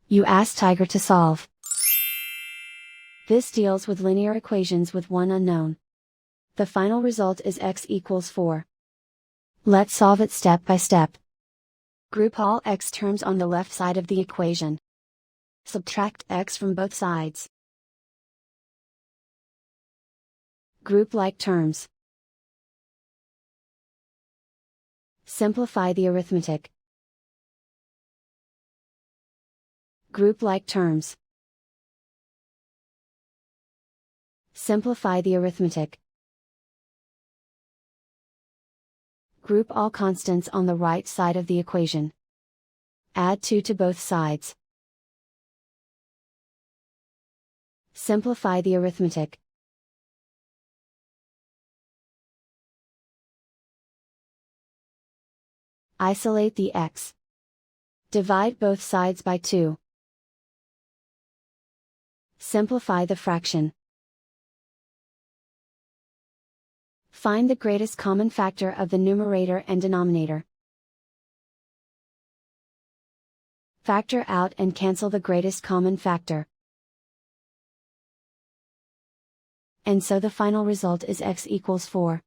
You ask Tiger to solve. This deals with linear equations with one unknown. The final result is x equals 4. Let's solve it step by step. Group all x terms on the left side of the equation. Subtract x from both sides. Group like terms. Simplify the arithmetic. Group like terms. Simplify the arithmetic. Group all constants on the right side of the equation. Add 2 to both sides. Simplify the arithmetic. Isolate the x. Divide both sides by 2. Simplify the fraction. Find the greatest common factor of the numerator and denominator. Factor out and cancel the greatest common factor. And so the final result is x equals 4.